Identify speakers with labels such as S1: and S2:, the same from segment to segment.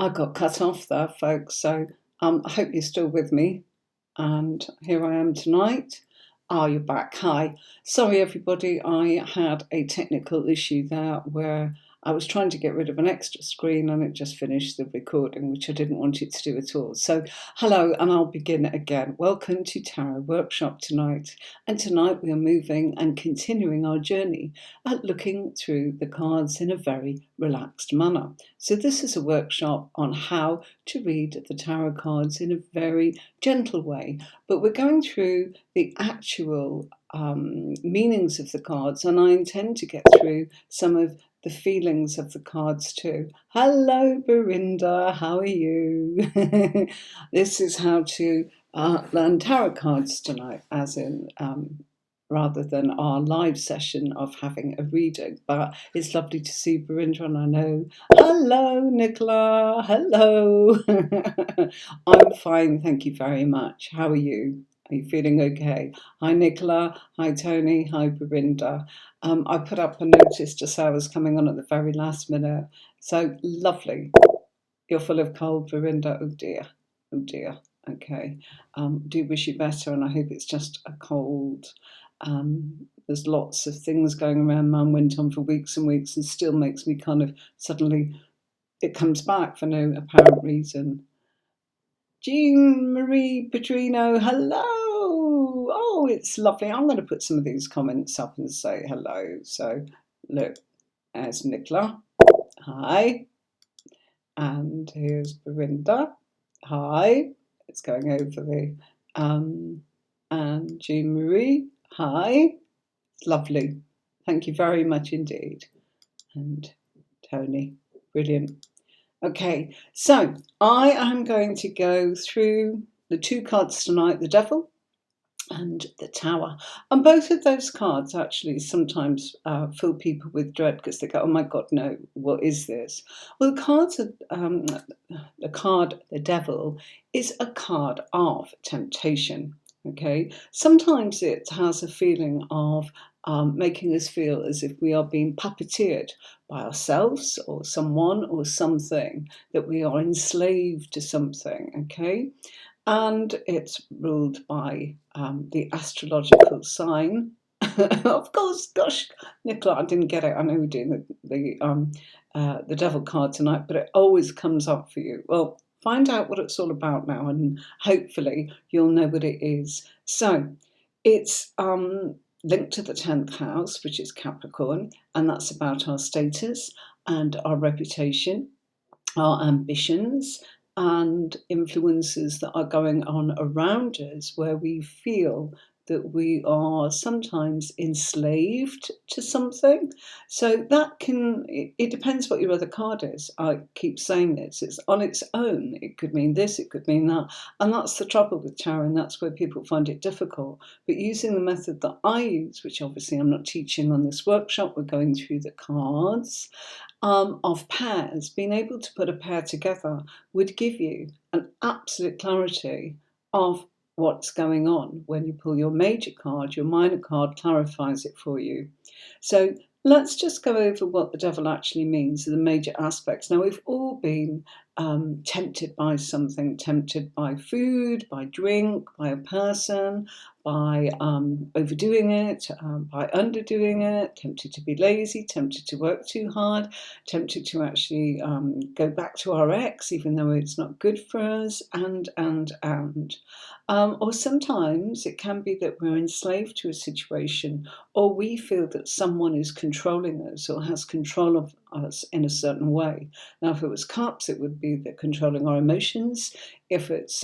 S1: I got cut off there, folks, so I hope you're still with me. And here I am tonight. You're back. Hi. Sorry, everybody. I had a technical issue there where I was trying to get rid of an extra screen and it just finished the recording, which I didn't want it to do at all. So, hello, and I'll begin again. Welcome to Tarot Workshop tonight. And tonight we are moving and continuing our journey at looking through the cards in a very relaxed manner. So this is a workshop on how to read the tarot cards in a very gentle way, but we're going through the actual meanings of the cards, and I intend to get through some of the feelings of the cards too. Hello, Belinda, how are you? This is how to learn tarot cards tonight, as in rather than our live session of having a reading. But it's lovely to see Belinda, and I know. Hello, Nicola. Hello. I'm fine, thank you very much. How are you? Are you feeling okay? Hi, Nicola. Hi, Tony. Hi, Belinda. I put up a notice to say I was coming on at the very last minute. So lovely. You're full of cold, Belinda. Oh dear. Oh dear. Okay. Do wish you better, and I hope it's just a cold. There's lots of things going around. Mine went on for weeks and weeks and still makes me kind of suddenly, it comes back for no apparent reason. Jean Marie Petrino, hello. Oh, it's lovely. I'm going to put some of these comments up and say hello. So look, there's Nicola. Hi. And here's Belinda. Hi. It's going over the and Jean Marie. Hi. It's lovely. Thank you very much indeed. And Tony. Brilliant. Okay, so I am going to go through the two cards tonight, the Devil and the Tower. And both of those cards actually sometimes fill people with dread because they go, oh my God, no, what is this? Well, the cards are, the Devil, is a card of temptation. Okay, sometimes it has a feeling of making us feel as if we are being puppeteered by ourselves or someone or something, that we are enslaved to something, okay? And it's ruled by the astrological sign. Of course, gosh, Nicola, I didn't get it. I know we're doing the Devil card tonight, but it always comes up for you. Well, find out what it's all about now, and hopefully you'll know what it is. So it's linked to the 10th house, which is Capricorn, and that's about our status and our reputation, our ambitions, and influences that are going on around us where we feel that we are sometimes enslaved to something. So that it depends what your other card is. I keep saying this, it's on its own. It could mean this, it could mean that. And that's the trouble with tarot, and that's where people find it difficult. But using the method that I use, which obviously I'm not teaching on this workshop, we're going through the cards, of pairs, being able to put a pair together would give you an absolute clarity of what's going on. When you pull your major card, your minor card clarifies it for you. So let's just go over what the Devil actually means, the major aspects. Now, we've all been tempted by something, tempted by food, by drink, by a person, by overdoing it, by underdoing it, tempted to be lazy, tempted to work too hard, tempted to actually go back to our ex, even though it's not good for us, and. Or sometimes it can be that we're enslaved to a situation, or we feel that someone is controlling us or has control of us in a certain way. Now, if it was cups, it would be they're controlling our emotions. If it's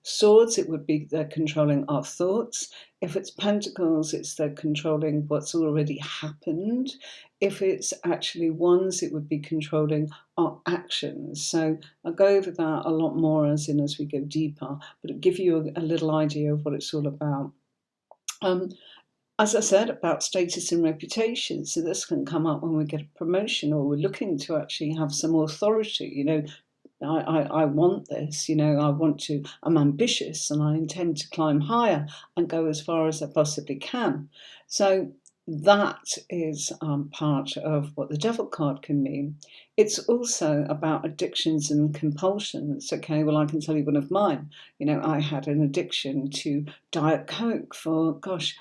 S1: swords, it would be they're controlling our thoughts. If it's pentacles, it's they're controlling what's already happened. If it's actually wands, it would be controlling our actions. So I'll go over that a lot more as we go deeper, but it'll give you a little idea of what it's all about. As I said, about status and reputation. So this can come up when we get a promotion, or we're looking to actually have some authority. You know, I want this, you know, I'm ambitious and I intend to climb higher and go as far as I possibly can. So that is part of what the Devil card can mean. It's also about addictions and compulsions. Okay, well, I can tell you one of mine. I had an addiction to Diet Coke for, gosh,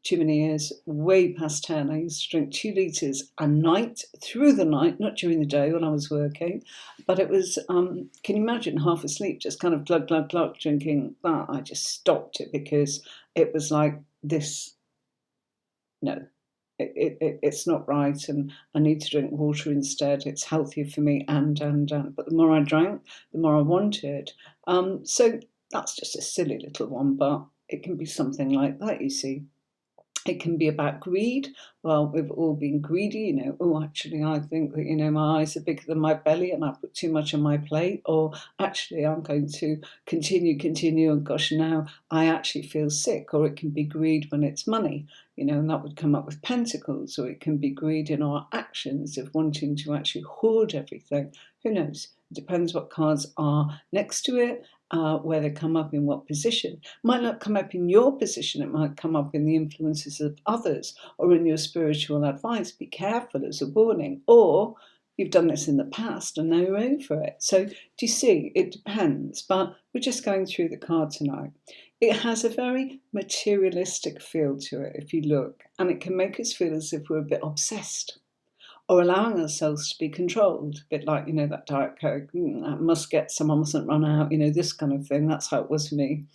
S1: too many years, way past 10. I used to drink 2 litres a night, through the night, not during the day when I was working. But it was, can you imagine, half asleep, just kind of glug, glug, glug, drinking that? I just stopped it because it was like this, no, it's not right, and I need to drink water instead. It's healthier for me, and. But the more I drank, the more I wanted. So that's just a silly little one, but it can be something like that, you see. It can be about greed. Well, we've all been greedy, oh, actually, I think that, my eyes are bigger than my belly and I put too much on my plate. Or actually, I'm going to continue, and gosh, now I actually feel sick. Or it can be greed when it's money, and that would come up with pentacles. Or it can be greed in our actions of wanting to actually hoard everything. Who knows? It depends what cards are next to it. Where they come up in what position. Might not come up in your position, it might come up in the influences of others or in your spiritual advice. Be careful as a warning. Or you've done this in the past and now you're over it. So do you see, it depends, but we're just going through the card tonight. It has a very materialistic feel to it if you look, and it can make us feel as if we're a bit obsessed, or allowing ourselves to be controlled, a bit like, that Diet Coke, I must get some, I mustn't run out, this kind of thing. That's how it was for me.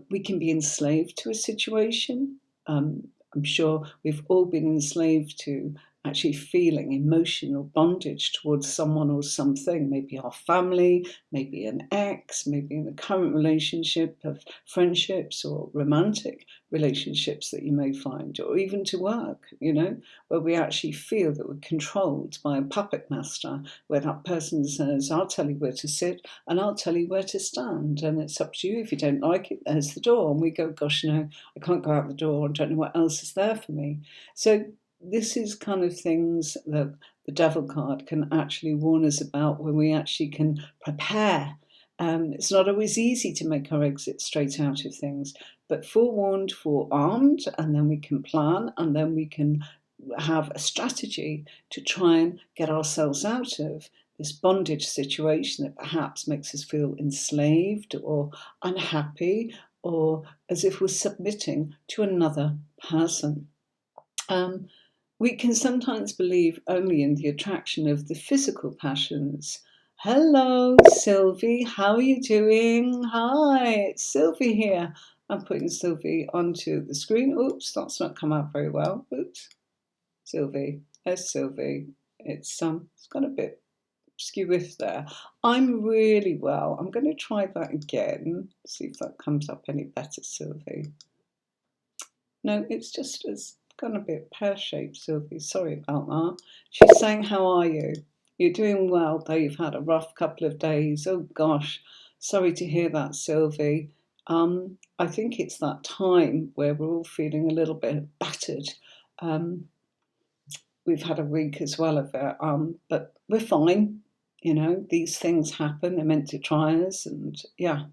S1: We can be enslaved to a situation. I'm sure we've all been enslaved to actually feeling emotional bondage towards someone or something, maybe our family, maybe an ex, maybe in the current relationship of friendships or romantic relationships that you may find, or even to work, where we actually feel that we're controlled by a puppet master, where that person says, I'll tell you where to sit and I'll tell you where to stand, and it's up to you. If you don't like it, there's the door. And we go, gosh, no, I can't go out the door. I don't know what else is there for me. So this is kind of things that the Devil card can actually warn us about, when we actually can prepare. It's not always easy to make our exit straight out of things, but forewarned, forearmed, and then we can plan, and then we can have a strategy to try and get ourselves out of this bondage situation that perhaps makes us feel enslaved or unhappy, or as if we're submitting to another person. We can sometimes believe only in the attraction of the physical passions. Hello, Sylvie. How are you doing? Hi, it's Sylvie here. I'm putting Sylvie onto the screen. Oops, that's not come out very well. Oops. Sylvie. There's Sylvie. It's got a bit skew with there. I'm really well. I'm going to try that again. See if that comes up any better, Sylvie. No, it's gone a bit pear-shaped, Sylvie. Sorry about that. She's saying, how are you? You're doing well, though you've had a rough couple of days. Oh, gosh. Sorry to hear that, Sylvie. I think it's that time where we're all feeling a little bit battered. We've had a week as well of it, but we're fine. These things happen. They're meant to try us, and yeah.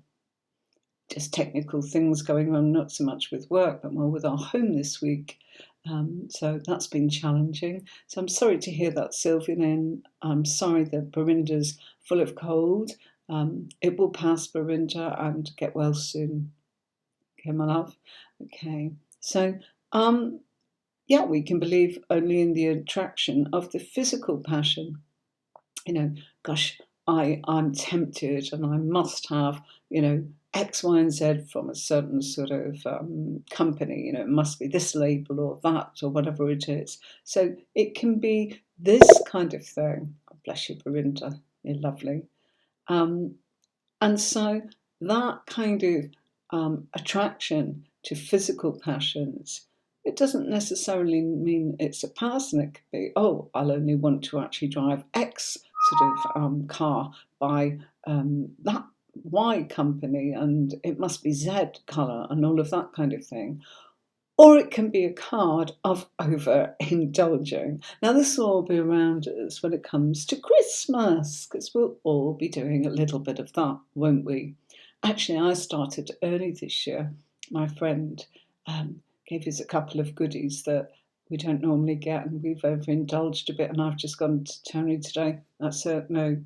S1: Just technical things going on, not so much with work, but more with our home this week. So that's been challenging. So I'm sorry to hear that, Sylvie, and I'm sorry that Barinda's full of cold. It will pass, Barinda, and get well soon. Okay, my love? Okay. So, yeah, we can believe only in the attraction of the physical passion. Gosh, I'm tempted and I must have, X, Y, and Z from a certain sort of company. It must be this label or that or whatever it is. So it can be this kind of thing. Oh, bless you, Barinda. You're lovely. And so that kind of attraction to physical passions, it doesn't necessarily mean it's a person. It could be, oh, I'll only want to actually drive X sort of car by that Y company, and it must be Z colour and all of that kind of thing. Or it can be a card of overindulging. Now, this will all be around us when it comes to Christmas, because we'll all be doing a little bit of that, won't we? Actually, I started early this year. My friend gave us a couple of goodies that we don't normally get, and we've overindulged a bit, and I've just gone to Tony today. That's it. No.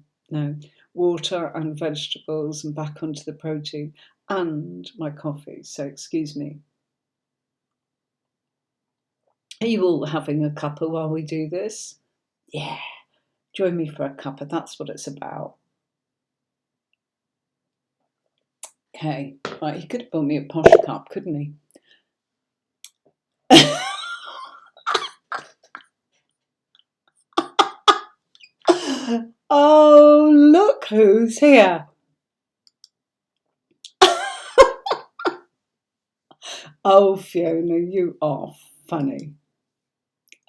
S1: Water and vegetables and back onto the protein and my coffee. So excuse me. Are you all having a cuppa while we do this? Yeah. Join me for a cuppa. That's what it's about. Okay. Right, he could have bought me a posh cup, couldn't he? Oh, look who's here. Oh, Fiona, you are funny.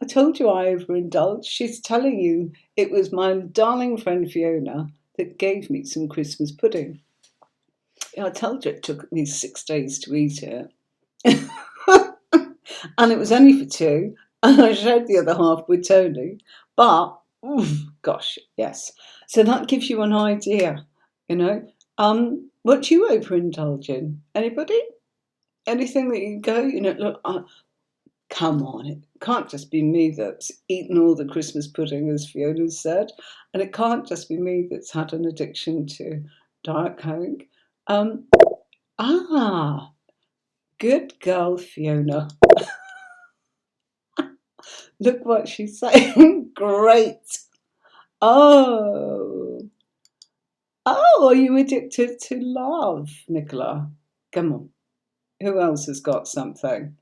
S1: I told you I overindulged. She's telling you it was my darling friend Fiona that gave me some Christmas pudding. I told you it took me 6 days to eat it. And it was only for 2. And I shared the other half with Tony. But, gosh, yes. So that gives you an idea, you know. What do you overindulge in? Anybody? Anything that you go, look, come on, it can't just be me that's eaten all the Christmas pudding, as Fiona said. And it can't just be me that's had an addiction to Diet Coke. Good girl, Fiona. Look what she's saying. Great. Oh, are you addicted to love, Nicola? Come on. Who else has got something?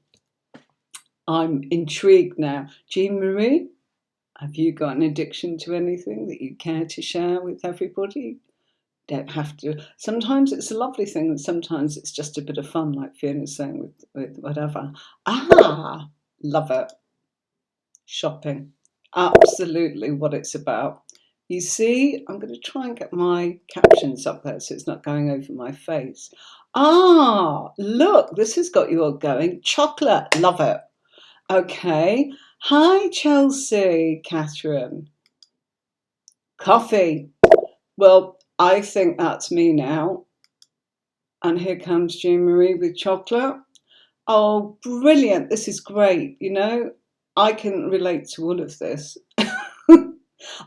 S1: I'm intrigued now. Jean Marie, have you got an addiction to anything that you care to share with everybody? Don't have to. Sometimes it's a lovely thing, and sometimes it's just a bit of fun, like Fiona's saying with whatever. Love it. Shopping. Absolutely what it's about. You see, I'm going to try and get my captions up there so it's not going over my face. Look, this has got you all going. Chocolate. Love it. Okay. Hi, Chelsea, Catherine. Coffee. Well, I think that's me now. And here comes Jean Marie with chocolate. Oh, brilliant. This is great. I can relate to all of this.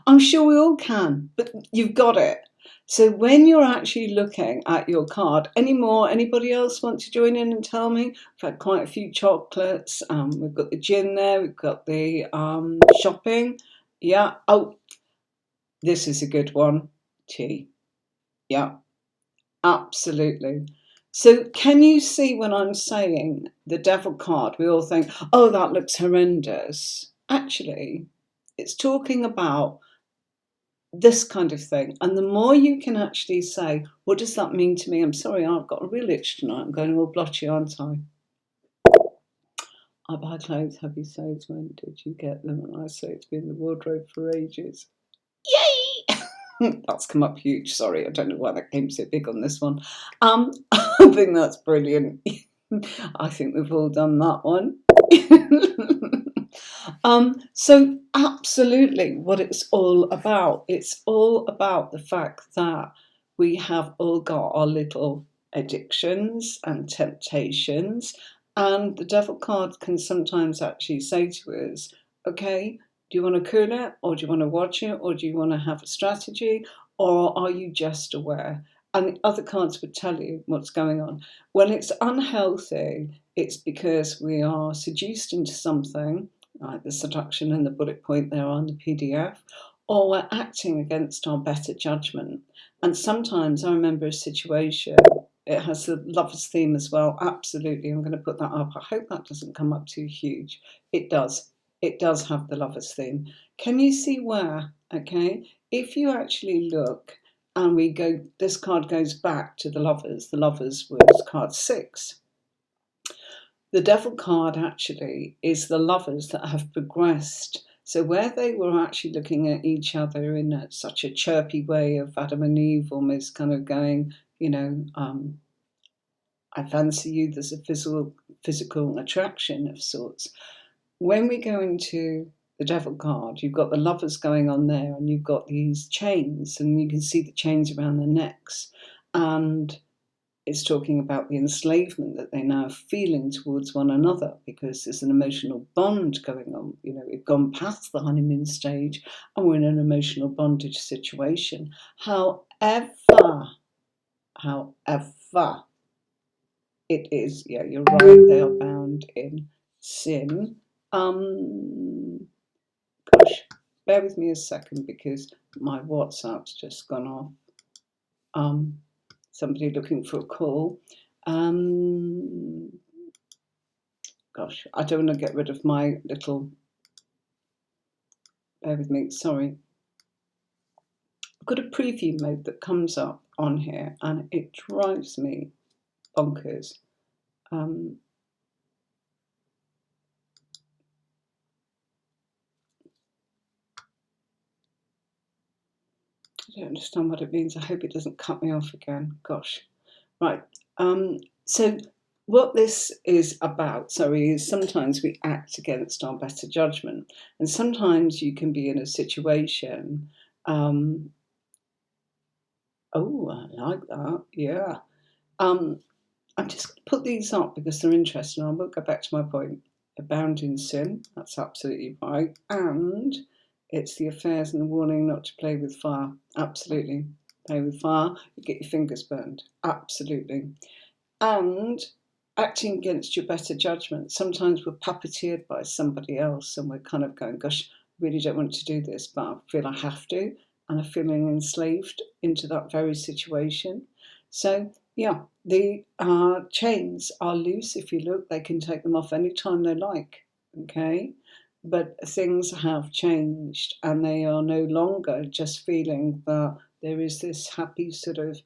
S1: I'm sure we all can, but you've got it. So when you're actually looking at your card, anybody else want to join in and tell me? We've had quite a few chocolates. We've got the gin there. We've got the shopping. Yeah. Oh, this is a good one. Tea. Yeah, absolutely. So can you see when I'm saying the devil card, we all think, oh, that looks horrendous. Actually, it's talking about this kind of thing. And the more you can actually say, what does that mean to me? I'm sorry, I've got a real itch tonight. I'm going all blotchy, aren't I? I buy clothes. Have you said when did you get them? And I say it's been in the wardrobe for ages. Yay! That's come up huge. Sorry, I don't know why that came so big on this one. I think that's brilliant. I think we've all done that one. So absolutely what it's all about. It's all about the fact that we have all got our little addictions and temptations, and the devil card can sometimes actually say to us, okay, do you want to cool it, or do you want to watch it, or do you want to have a strategy, or are you just aware? And the other cards would tell you what's going on. When it's unhealthy, it's because we are seduced into something, like the seduction and the bullet point there on the PDF, or we're acting against our better judgment. And sometimes I remember a situation, it has the lover's theme as well. Absolutely, I'm going to put that up. I hope that doesn't come up too huge. It does. It does have the lover's theme. Can you see where? Okay, if you actually look, and we go, this card goes back to the lovers. The lovers was card 6. The devil card actually is the lovers that have progressed. So where they were actually looking at each other in such a chirpy way of Adam and Eve, almost kind of going, I fancy you, there's a physical attraction of sorts. When we go into the devil card, you've got the lovers going on there, and you've got these chains, and you can see the chains around their necks. And it's talking about the enslavement that they're now feeling towards one another, because there's an emotional bond going on. You know, we've gone past the honeymoon stage and we're in an emotional bondage situation. However, it is, yeah, you're right, they are bound in sin. Gosh, bear with me a second because my WhatsApp's just gone off. Somebody looking for a call. Gosh, I don't want to get rid of my little. Bear with me, sorry. I've got a preview mode that comes up on here and it drives me bonkers. I don't understand what it means. I hope it doesn't cut me off again. Gosh. Right. So what this is about, is sometimes we act against our better judgment. And sometimes you can be in a situation. Oh, I like that. Yeah. I'm just going to put these up because they're interesting. I will go back to my point. Abound in sin. That's absolutely right. And it's the affairs and the warning not to play with fire. Absolutely. Play with fire, you get your fingers burned. Absolutely. And acting against your better judgment. Sometimes we're puppeteered by somebody else and we're kind of going, gosh, I really don't want to do this, but I feel I have to. And I'm feeling enslaved into that very situation. So, yeah, the chains are loose. If you look, they can take them off anytime they like. Okay. But things have changed and they are no longer just feeling that there is this happy sort of,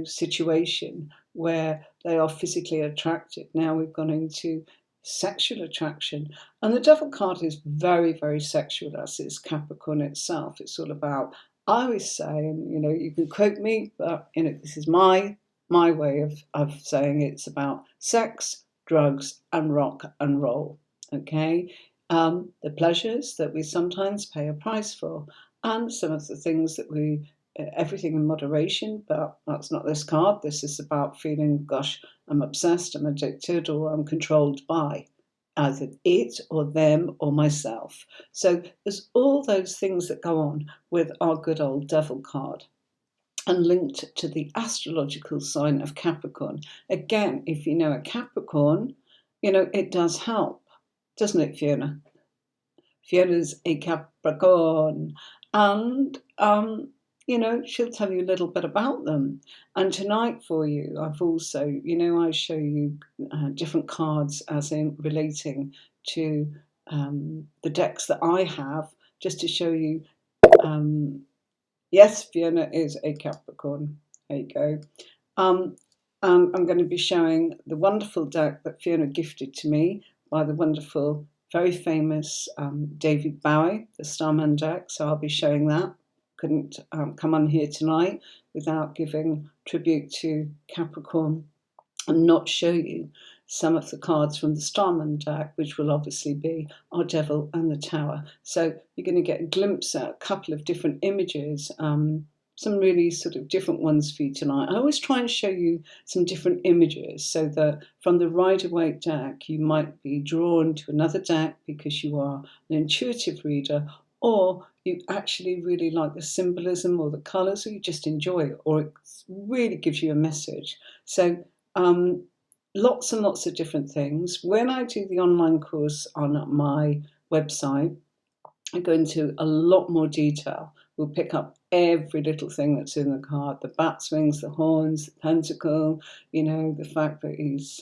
S1: situation where they are physically attracted. Now we've gone into sexual attraction. And the devil card is very, very sexual, as is Capricorn itself. It's all about, I always say, and you can quote me, but this is my way of saying it's about sex, drugs, and rock and roll. Okay? The pleasures that we sometimes pay a price for, and some of the things that we everything in moderation, but that's not this card. This is about feeling, gosh, I'm obsessed, I'm addicted, or I'm controlled by either it or them or myself. So there's all those things that go on with our good old devil card. And linked to the astrological sign of Capricorn. Again, if you know a Capricorn, it does help, doesn't it, Fiona? Fiona's a Capricorn. And she'll tell you a little bit about them. And tonight for you, I've also, I show you different cards as in relating to the decks that I have, just to show you. Yes, Fiona is a Capricorn. There you go. And I'm going to be showing the wonderful deck that Fiona gifted to me by the wonderful, very famous David Bowie, the Starman Deck. So I'll be showing that. Couldn't come on here tonight without giving tribute to Capricorn and not show you some of the cards from the Starman Deck, which will obviously be our Devil and the Tower. So you're going to get a glimpse at a couple of different images, some really sort of different ones for you tonight. I always try and show you some different images so that from the Rider-Waite deck, you might be drawn to another deck because you are an intuitive reader, or you actually really like the symbolism or the colours, or you just enjoy it, or it really gives you a message. So lots and lots of different things. When I do the online course on my website, I go into a lot more detail. We'll pick up every little thing that's in the card, the bat's wings, the horns, the pentacle, the fact that he's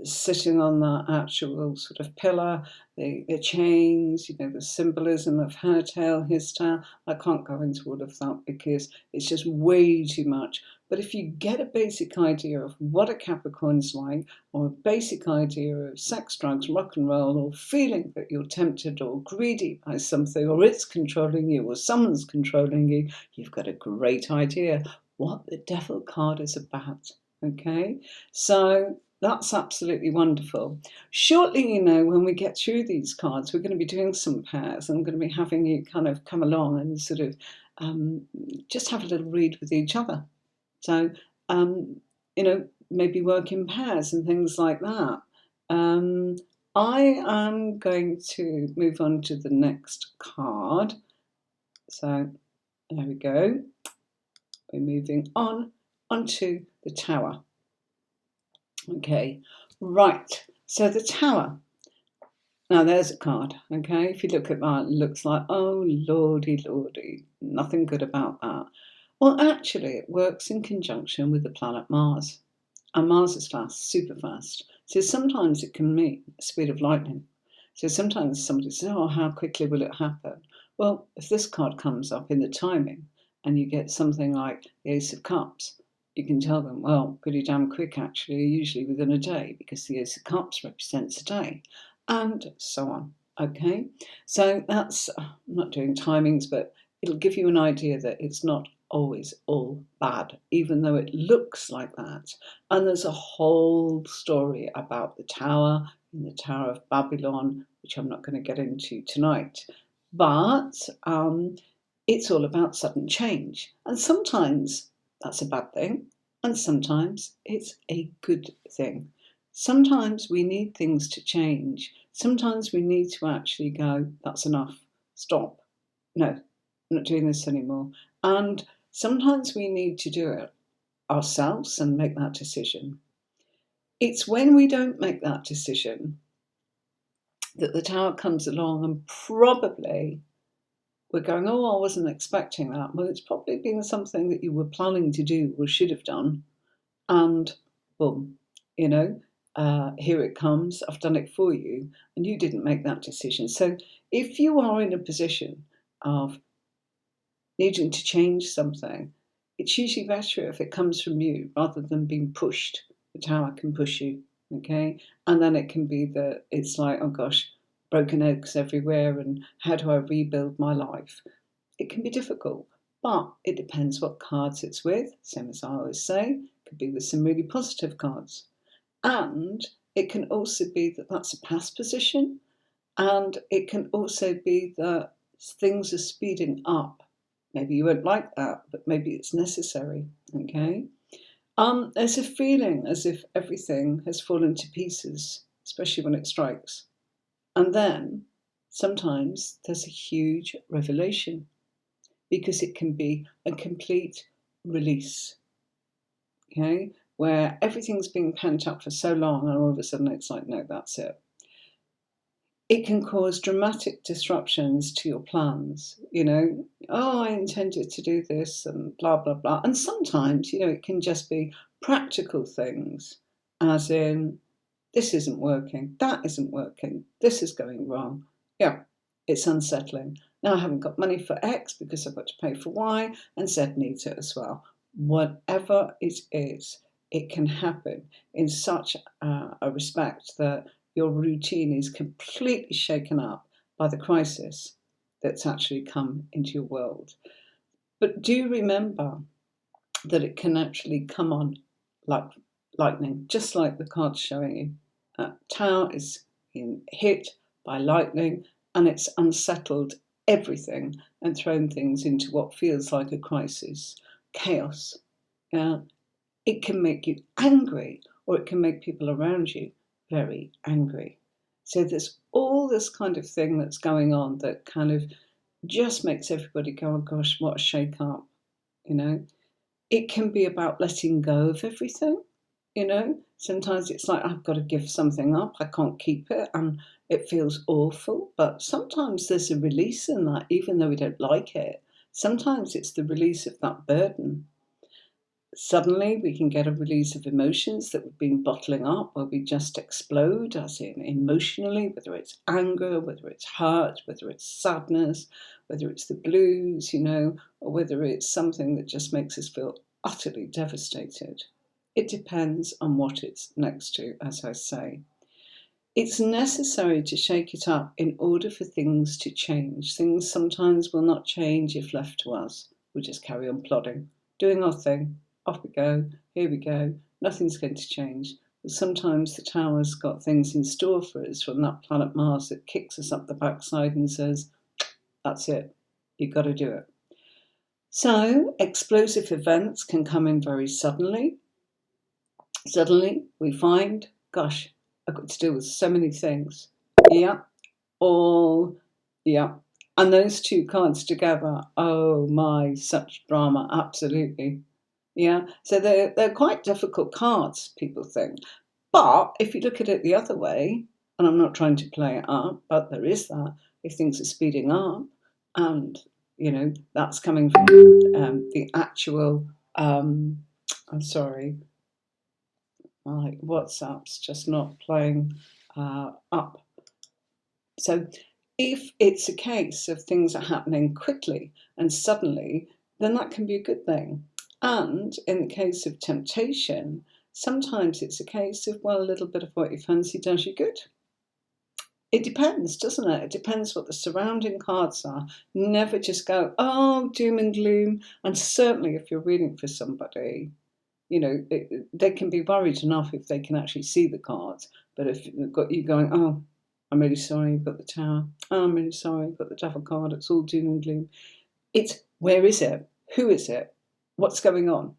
S1: sitting on that actual sort of pillar, the chains, the symbolism of her tail, his tail. I can't go into all of that because it's just way too much. But if you get a basic idea of what a Capricorn's like, or a basic idea of sex, drugs, rock and roll, or feeling that you're tempted or greedy by something, or it's controlling you, or someone's controlling you, you've got a great idea what the devil card is about. Okay? So that's absolutely wonderful. Shortly, when we get through these cards, we're going to be doing some pairs. I'm going to be having you kind of come along and sort of just have a little read with each other. So, maybe work in pairs and things like that. I am going to move on to the next card. So there we go. We're moving on onto the Tower. Okay, right. So the Tower. Now there's a card. Okay, if you look at that, it looks like, oh lordy, lordy, nothing good about that. Well, actually, it works in conjunction with the planet Mars. And Mars is fast, super fast. So sometimes it can meet the speed of lightning. So sometimes somebody says, oh, how quickly will it happen? Well, if this card comes up in the timing and you get something like the Ace of Cups, you can tell them, well, pretty damn quick actually, usually within a day, because the Ace of Cups represents a day, and so on. Okay, so that's, I'm not doing timings, but it'll give you an idea that it's not always all bad, even though it looks like that. And there's a whole story about the tower in the Tower of Babylon, which I'm not going to get into tonight. But it's all about sudden change. And sometimes that's a bad thing, and sometimes it's a good thing. Sometimes we need things to change. Sometimes we need to actually go, that's enough, stop. No, I'm not doing this anymore. And sometimes we need to do it ourselves and make that decision. It's when we don't make that decision that the tower comes along, and probably we're going, oh, I wasn't expecting that. Well, it's probably been something that you were planning to do or should have done. And boom, here it comes. I've done it for you, and you didn't make that decision. So if you are in a position of needing to change something, it's usually better if it comes from you rather than being pushed. The tower can push you, okay? And then it can be that it's like, oh gosh, broken eggs everywhere, and how do I rebuild my life? It can be difficult, but it depends what cards it's with. Same as I always say, it could be with some really positive cards. And it can also be that that's a past position, and it can also be that things are speeding up. Maybe you won't like that, but maybe it's necessary, okay? There's a feeling as if everything has fallen to pieces, especially when it strikes. And then sometimes there's a huge revelation, because it can be a complete release, okay? Where everything's been pent up for so long and all of a sudden it's like, no, that's it. It can cause dramatic disruptions to your plans, oh, I intended to do this and blah, blah, blah. And sometimes, it can just be practical things, as in, this isn't working, that isn't working, this is going wrong. Yeah, it's unsettling. Now I haven't got money for X because I've got to pay for Y, and Z needs it as well. Whatever it is, it can happen in such a respect that your routine is completely shaken up by the crisis that's actually come into your world. But do remember that it can actually come on like lightning, just like the card's showing you. Tower is being hit by lightning, and it's unsettled everything and thrown things into what feels like a crisis, chaos. It can make you angry, or it can make people around you very angry. So there's all this kind of thing that's going on that kind of just makes everybody go, oh gosh, what a shake up, It can be about letting go of everything, Sometimes it's like, I've got to give something up, I can't keep it, and it feels awful. But sometimes there's a release in that, even though we don't like it. Sometimes it's the release of that burden. Suddenly we can get a release of emotions that we've been bottling up, where we just explode, as in emotionally, whether it's anger, whether it's hurt, whether it's sadness, whether it's the blues, or whether it's something that just makes us feel utterly devastated. It depends on what it's next to, as I say. It's necessary to shake it up in order for things to change. Things sometimes will not change if left to us. We'll just carry on plodding, doing our thing. Off we go, here we go, nothing's going to change. But sometimes the tower's got things in store for us from that planet Mars that kicks us up the backside and says, that's it, you've got to do it. So explosive events can come in very suddenly. Suddenly we find, gosh, I've got to deal with so many things. Yeah, all, yeah. And those two cards together, oh my, such drama, absolutely. Yeah, so they're quite difficult cards, people think. But if you look at it the other way, and I'm not trying to play it up, but there is that, if things are speeding up, and, that's coming from the actual, I'm sorry, my WhatsApp's just not playing up. So if it's a case of things are happening quickly and suddenly, then that can be a good thing. And in the case of temptation, sometimes it's a case of, well, a little bit of what you fancy does you good. It depends, doesn't it? It depends what the surrounding cards are. Never just go, oh, doom and gloom. And certainly if you're reading for somebody, they can be worried enough if they can actually see the cards. But if you've got you going, oh, I'm really sorry, you've got the Tower. Oh, I'm really sorry, you've got the Devil card. It's all doom and gloom. It's, where is it? Who is it? What's going on?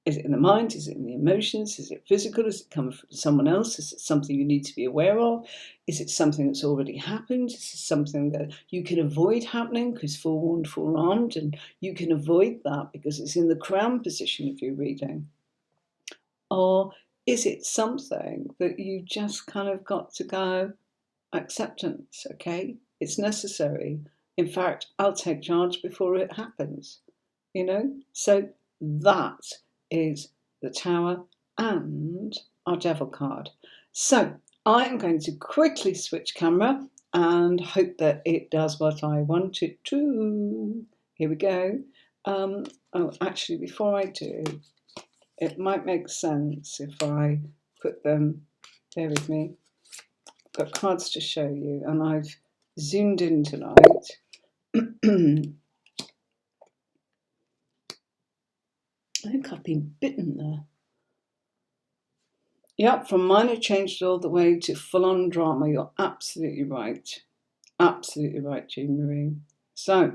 S1: Is it in the mind? Is it in the emotions? Is it physical? Is it coming from someone else? Is it something you need to be aware of? Is it something that's already happened? Is it something that you can avoid happening because forewarned, forearmed, and you can avoid that because it's in the crown position of your reading? Or is it something that you just kind of got to go, acceptance, okay? It's necessary. In fact, I'll take charge before it happens, So that is the Tower and our Devil card. So I am going to quickly switch camera and hope that it does what I want it to. Here we go. Actually, before I do, it might make sense if I put them, bear with me, I've got cards to show you, and I've zoomed in tonight. I think I've been bitten there. Yep, from minor change all the way to full-on drama. You're absolutely right. Absolutely right, Jean Marie. So,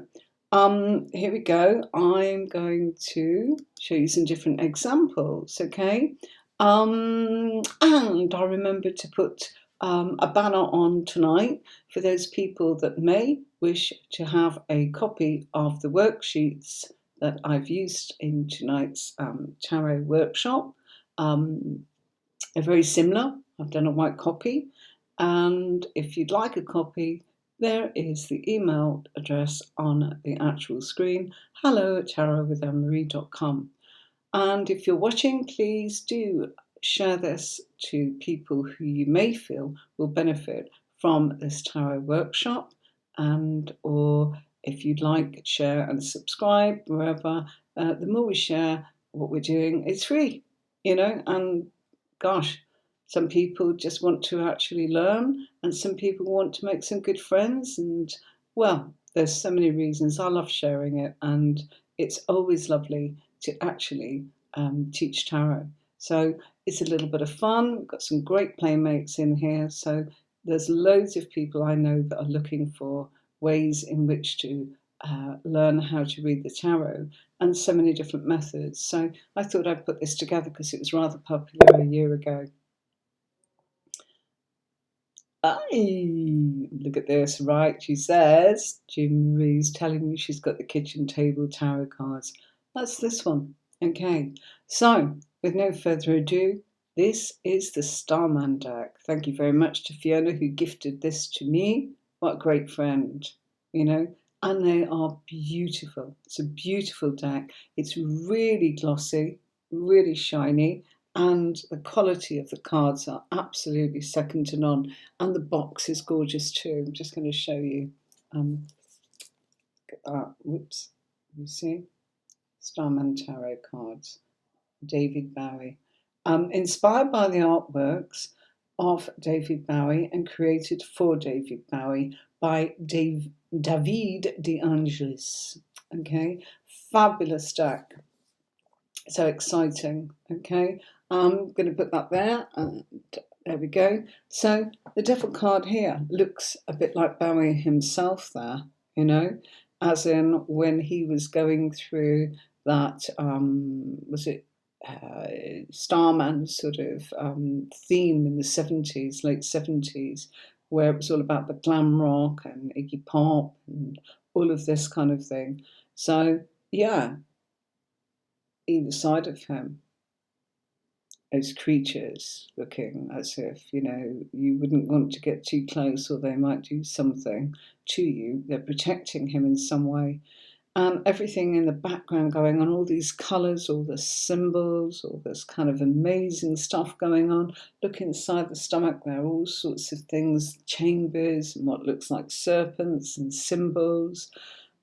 S1: here we go. I'm going to show you some different examples, okay? And I remembered to put a banner on tonight for those people that may wish to have a copy of the worksheets that I've used in tonight's tarot workshop. They're very similar. I've done a white copy. And if you'd like a copy, there is the email address on the actual screen, hello@tarotwithanne-marie.com. And if you're watching, please do share this to people who you may feel will benefit from this tarot workshop. And or if you'd like, share and subscribe wherever. The more we share what we're doing, it's free, and gosh, some people just want to actually learn, and some people want to make some good friends. And well, there's so many reasons. I love sharing it, and it's always lovely to actually teach tarot. So it's a little bit of fun. We've got some great playmates in here. So there's loads of people I know that are looking for ways in which to learn how to read the tarot, and so many different methods. So I thought I'd put this together because it was rather popular a year ago. Aye, look at this, right? She says, Jean Marie's telling me she's got the kitchen table tarot cards. That's this one. Okay, so with no further ado, this is the Starman Deck. Thank you very much to Fiona who gifted this to me. What a great friend, and they are beautiful. It's a beautiful deck. It's really glossy, really shiny, and the quality of the cards are absolutely second to none. And the box is gorgeous too. I'm just going to show you. Whoops, you see? Starman Tarot cards. David Bowie. Inspired by the artworks of David Bowie and created for David Bowie by David De Angelis. Okay, fabulous deck. So exciting. Okay, I'm going to put that there, and there we go. So the Devil card here looks a bit like Bowie himself there, as in when he was going through that, was it Starman sort of theme in the 70s, late 70s, where it was all about the glam rock and Iggy Pop and all of this kind of thing. So, yeah, either side of him, those creatures looking as if, you wouldn't want to get too close or they might do something to you. They're protecting him in some way. And everything in the background going on, all these colours, all the symbols, all this kind of amazing stuff going on. Look inside the stomach, there are all sorts of things, chambers and what looks like serpents and symbols.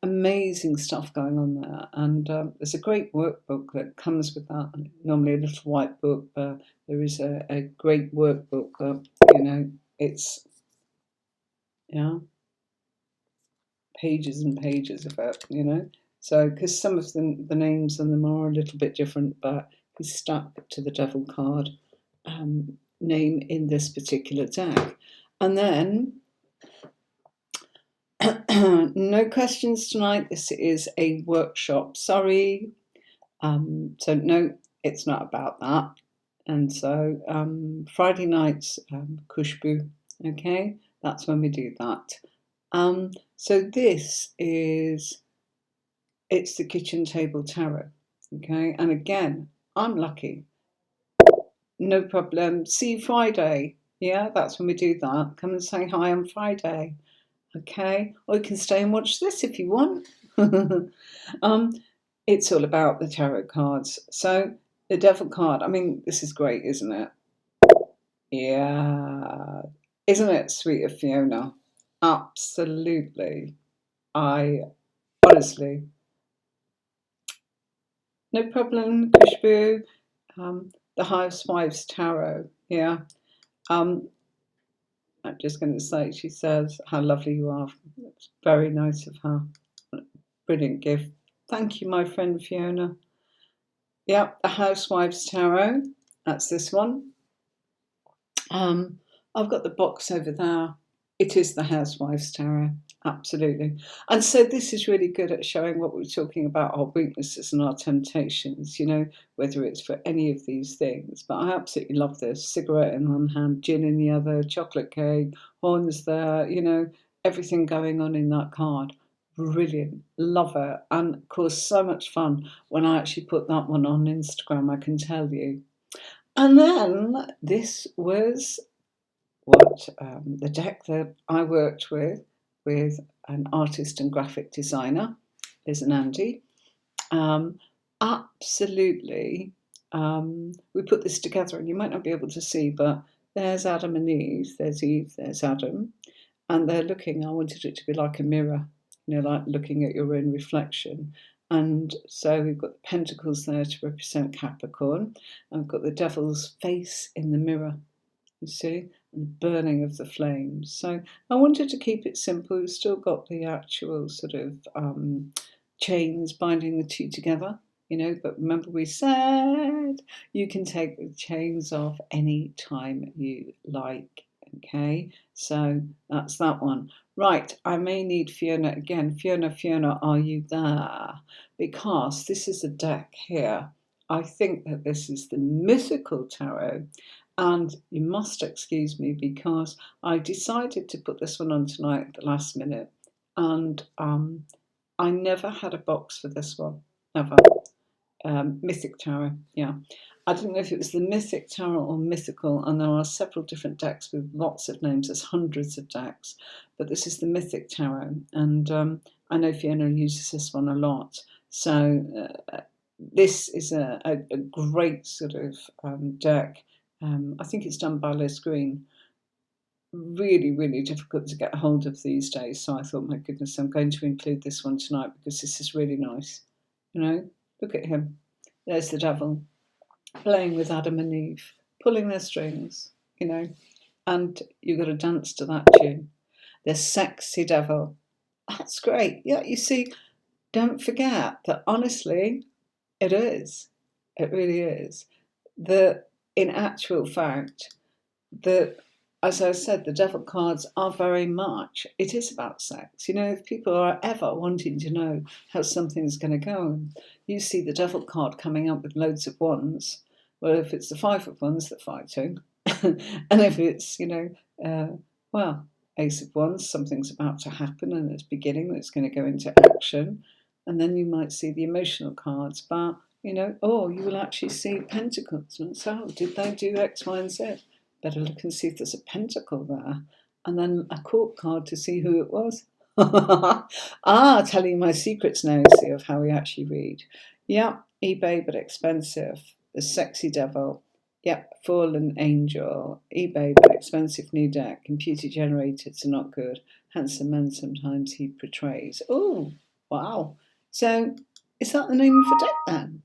S1: Amazing stuff going on there. And there's a great workbook that comes with that. Normally a little white book, but there is a great workbook that, it's, yeah, pages and pages of it, So, because some of the names on them are a little bit different, but he's stuck to the Devil card name in this particular deck. And then, no questions tonight. This is a workshop. Sorry. So, no, it's not about that. And so, Friday nights, Kushbu, okay? That's when we do that. So this is, it's the kitchen table tarot, okay? And again, I'm lucky. No problem. See you Friday. Yeah, that's when we do that. Come and say hi on Friday, okay? Or you can stay and watch this if you want. It's all about the tarot cards. So the Devil card, I mean, this is great, isn't it? Yeah. Isn't it sweet of Fiona? Absolutely. I honestly, no problem, Kushbu. The Housewives Tarot, yeah. I'm just going to say, she says, how lovely you are. It's very nice of her. Brilliant gift. Thank you, my friend Fiona. Yeah, the Housewives Tarot. That's this one. I've got the box over there. It is the Housewives Tarot. Absolutely. And so this is really good at showing what we're talking about, our weaknesses and our temptations, whether it's for any of these things. But I absolutely love this. Cigarette in one hand, gin in the other, chocolate cake, horns there, everything going on in that card. Brilliant. Love it. And of course, so much fun when I actually put that one on Instagram, I can tell you. And then this was what the deck that I worked with an artist and graphic designer, Liz and Andy. Absolutely, we put this together, and you might not be able to see, but there's Adam and Eve, there's Adam, and they're looking. I wanted it to be like a mirror, like looking at your own reflection. And so we've got the pentacles there to represent Capricorn, and we've got the devil's face in the mirror, you see, and the burning of the flames. So I wanted to keep it simple. We've still got the actual sort of chains binding the two together, but remember we said you can take the chains off any time you like, okay? So that's that one. Right, I may need Fiona again. Fiona, are you there? Because this is a deck here. I think that this is the Mythical Tarot. And you must excuse me because I decided to put this one on tonight at the last minute. And I never had a box for this one, ever. Mythic Tarot, yeah. I didn't know if it was the Mythic Tarot or Mythical, and there are several different decks with lots of names. There's hundreds of decks, but this is the Mythic Tarot, and I know Fiona uses this one a lot. So this is a great sort of deck. I think it's done by Liz Green. Really, really difficult to get a hold of these days. So I thought, my goodness, I'm going to include this one tonight because this is really nice. Look at him. There's the devil playing with Adam and Eve, pulling their strings, and you've got to dance to that tune. The sexy devil. That's great. Yeah, you see, don't forget that honestly, it is. It really is. In actual fact, that as I said, the devil cards are very much, it is about sex. You know, if people are ever wanting to know how something's going to go, you see the devil card coming up with loads of wands. Well, if it's the five of wands, they're fighting. And if it's, well, ace of wands, something's about to happen and it's beginning, it's going to go into action. And then you might see the emotional cards, but, or you will actually see pentacles. And so, did they do X, Y, and Z? Better look and see if there's a pentacle there. And then a court card to see who it was. Telling my secrets now, see, of how we actually read. Yeah, eBay, but expensive. The sexy devil. Yep, fallen angel. eBay, but expensive new deck. Computer generated, so not good. Handsome man sometimes he portrays. Oh, wow. So, is that the name of the deck then?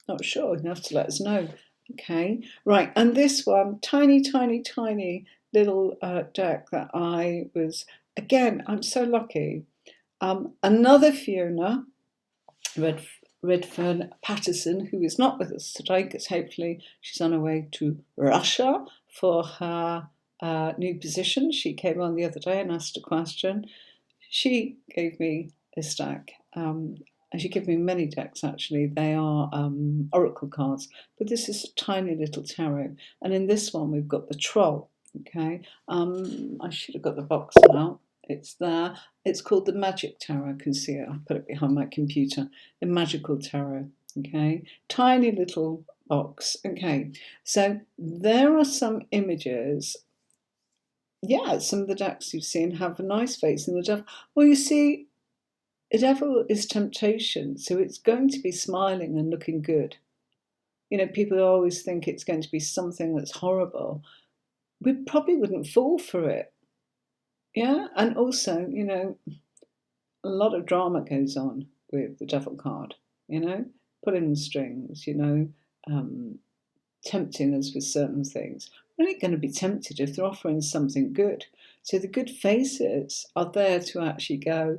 S1: Not sure. You have to let us know. Okay, right, and this one, tiny little deck that I was, again, I'm so lucky. Another Fiona, Redfern Patterson, who is not with us today because hopefully she's on her way to Russia for her new position. She came on the other day and asked a question. She gave me this deck. And she gave me many decks, actually. They are oracle cards, but this is a tiny little tarot. And in this one, we've got the troll, okay? I should have got the box out. It's there. It's called the Magic Tarot. I can see it. I'll put it behind my computer. The Magical Tarot, okay? Tiny little box, okay? So there are some images. Yeah, some of the decks you've seen have a nice face in the devil. Well, you see, the devil is temptation, so it's going to be smiling and looking good. People always think it's going to be something that's horrible. We probably wouldn't fall for it. Yeah, and also, a lot of drama goes on with the devil card, pulling the strings, tempting us with certain things. We're only going to be tempted if they're offering something good. So the good faces are there to actually go,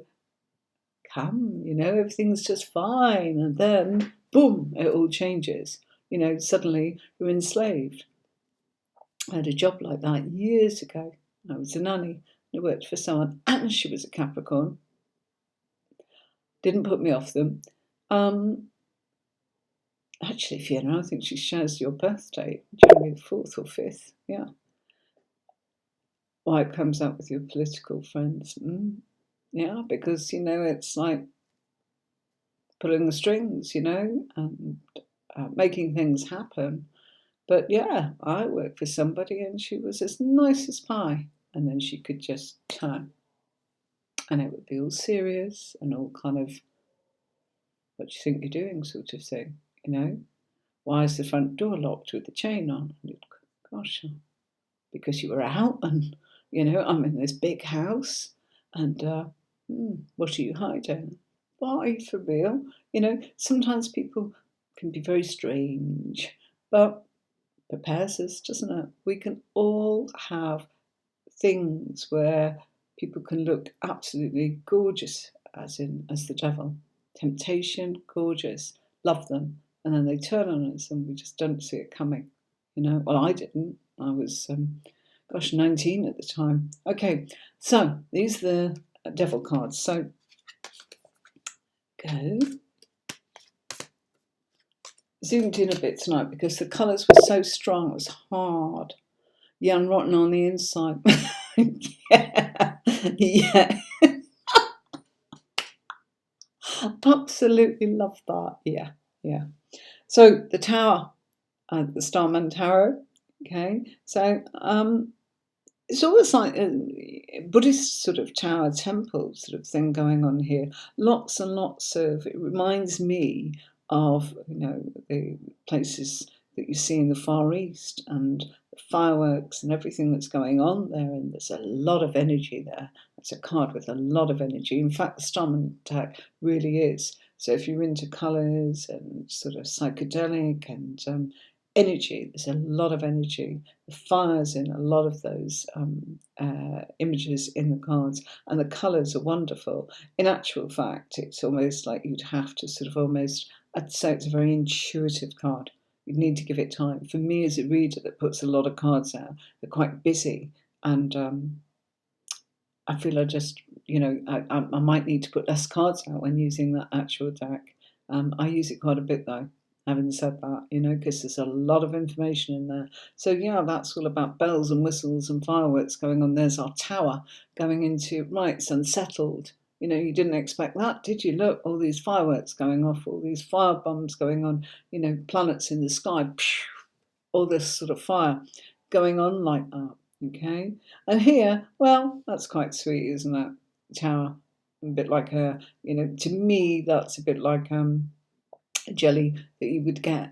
S1: come, everything's just fine. And then, boom, it all changes. Suddenly you're enslaved. I had a job like that years ago. I was a nanny. I worked for someone, and she was a Capricorn. Didn't put me off them. Actually, Fiona, I think she shares your birthday, January the 4th or 5th. Yeah. Why it comes up with your political friends. Yeah, because, it's like pulling the strings, and making things happen. But yeah, I worked for somebody and she was as nice as pie. And then she could just turn. And it would be all serious and all kind of, what do you think you're doing sort of thing, Why is the front door locked with the chain on? And gosh, because you were out and, I'm in this big house and what are you hiding? Why, for real? Sometimes people can be very strange, but prepares us, doesn't it? We can all have things where people can look absolutely gorgeous, as the devil. Temptation, gorgeous, love them, and then they turn on us and we just don't see it coming. Well, I didn't. I was, 19 at the time. Okay, so these are the devil cards. So go. Zoomed in a bit tonight because the colours were so strong, it was hard. Yeah, and rotten on the inside. yeah. Absolutely love that. Yeah. So the tower, the Starman Tarot. Okay, so it's always like a Buddhist sort of tower temple sort of thing going on here. Lots and lots of. It reminds me of the places that you see in the Far East and the fireworks and everything that's going on there. And there's a lot of energy there. It's a card with a lot of energy. In fact, the Starman Deck really is. So if you're into colours and sort of psychedelic and energy, there's a lot of energy. The fire's in a lot of those images in the cards, and the colours are wonderful. In actual fact, it's almost like you'd have to sort of almost, I'd say it's a very intuitive card. You need to give it time. For me as a reader that puts a lot of cards out, they're quite busy, and I feel I just, I might need to put less cards out when using that actual deck. I use it quite a bit though, having said that, because there's a lot of information in there. So yeah, that's all about bells and whistles and fireworks going on. There's our tower going into, right, it's unsettled. You didn't expect that, did you? Look, all these fireworks going off, all these fire bombs going on, planets in the sky, all this sort of fire going on like that. Okay, and here, well, that's quite sweet, isn't it? Tower, a bit like her. To me, that's a bit like a jelly that you would get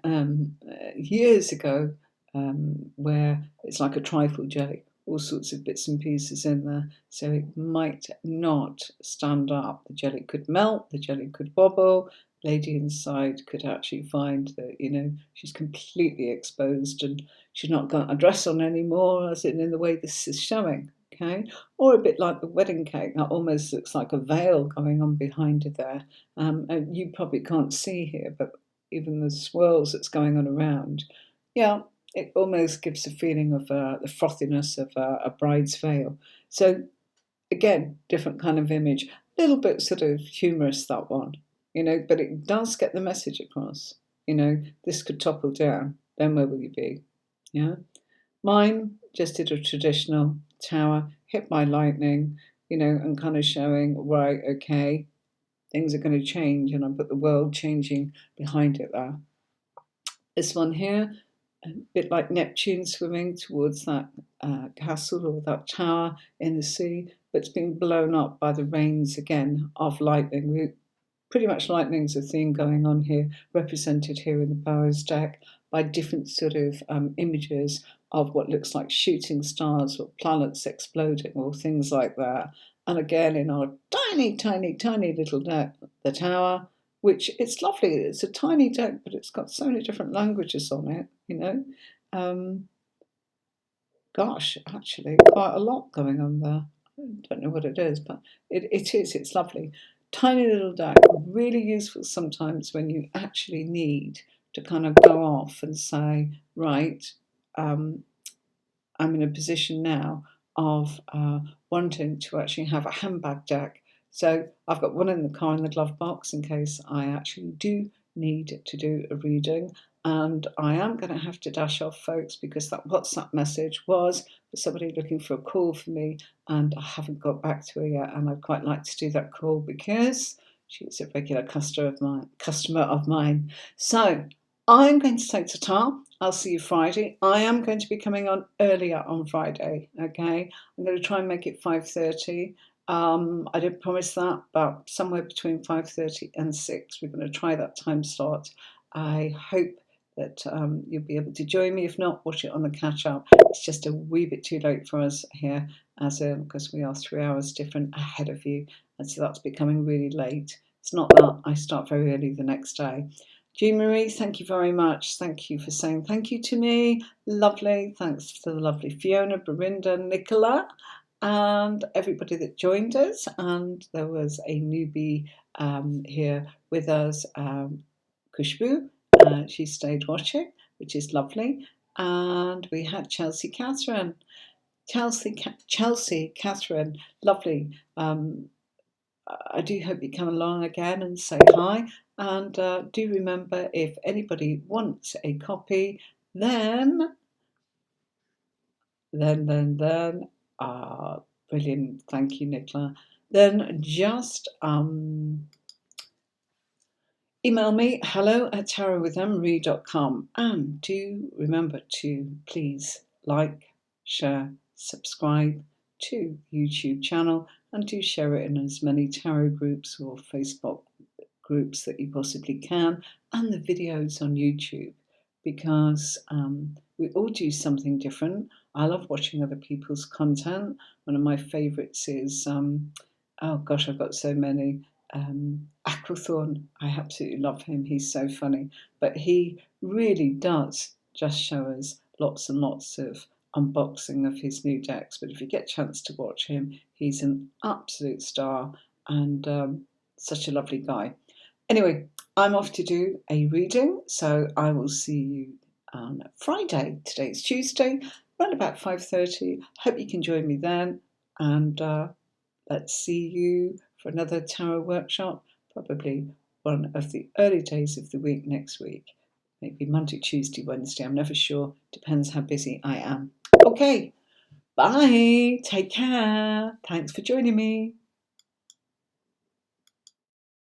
S1: years ago, where it's like a trifle jelly, all sorts of bits and pieces in there. So it might not stand up. The jelly could melt, the jelly could wobble. Lady inside could actually find that, she's completely exposed and she's not got a dress on anymore, as in the way this is showing. Okay, or a bit like the wedding cake, that almost looks like a veil going on behind her there. And you probably can't see here, but even the swirls that's going on around, yeah, it almost gives a feeling of the frothiness of a bride's veil. So again, different kind of image, a little bit sort of humorous, that one, but it does get the message across. This could topple down, then where will you be? Yeah. Mine just did a traditional tower, hit by lightning, and kind of showing, right, okay, things are going to change, and I put the world changing behind it there. This one here, a bit like Neptune swimming towards that castle or that tower in the sea, but it's been blown up by the rains again of lightning. Pretty much lightning's a theme going on here, represented here in the Bowers deck by different sort of images of what looks like shooting stars or planets exploding or things like that. And again, in our tiny, tiny, tiny little deck, the tower, which it's lovely. It's a tiny deck, but it's got so many different languages on it, Gosh, actually, quite a lot going on there. I don't know what it is, but it is. It's lovely. Tiny little deck, really useful sometimes when you actually need to kind of go off and say, right, I'm in a position now of wanting to actually have a handbag deck. So I've got one in the car in the glove box in case I actually do need to do a reading. And I am going to have to dash off, folks, because that WhatsApp message was for somebody looking for a call for me, and I haven't got back to her yet. And I'd quite like to do that call because she's a regular customer of mine. So I'm going to take ta-ta. I'll see you Friday. I am going to be coming on earlier on Friday. Okay, I'm going to try and make it 5:30. I didn't promise that, but somewhere between 5:30 and 6, we're going to try that time slot. I hope that you'll be able to join me. If not, watch it on the catch up. It's just a wee bit too late for us here, because we are 3 hours different ahead of you, and so that's becoming really late. It's not that I start very early the next day. Jean Marie, thank you very much. Thank you for saying thank you to me. Lovely. Thanks to the lovely Fiona, Belinda, Nicola, and everybody that joined us. And there was a newbie here with us, Kushbu. She stayed watching, which is lovely. And we had Chelsea Catherine. Chelsea Catherine, lovely. I do hope you come along again and say hi. And do remember, if anybody wants a copy, then, brilliant. Thank you, Nicola. Then just email me, hello@tarotwithemmarie.com. And do remember to please like, share, subscribe to the YouTube channel, and do share it in as many tarot groups or Facebook groups that you possibly can, and the videos on YouTube, because we all do something different. I love watching other people's content. One of my favourites is, oh gosh, I've got so many. Aquathorn, I absolutely love him. He's so funny, but he really does just show us lots and lots of unboxing of his new decks. But if you get a chance to watch him, he's an absolute star and such a lovely guy. Anyway, I'm off to do a reading, so I will see you on Friday. Today's Tuesday, around about 5:30. Hope you can join me then, and let's see you for another tarot workshop, probably one of the early days of the week next week. Maybe Monday, Tuesday, Wednesday, I'm never sure. Depends how busy I am. Okay, bye. Take care. Thanks for joining me.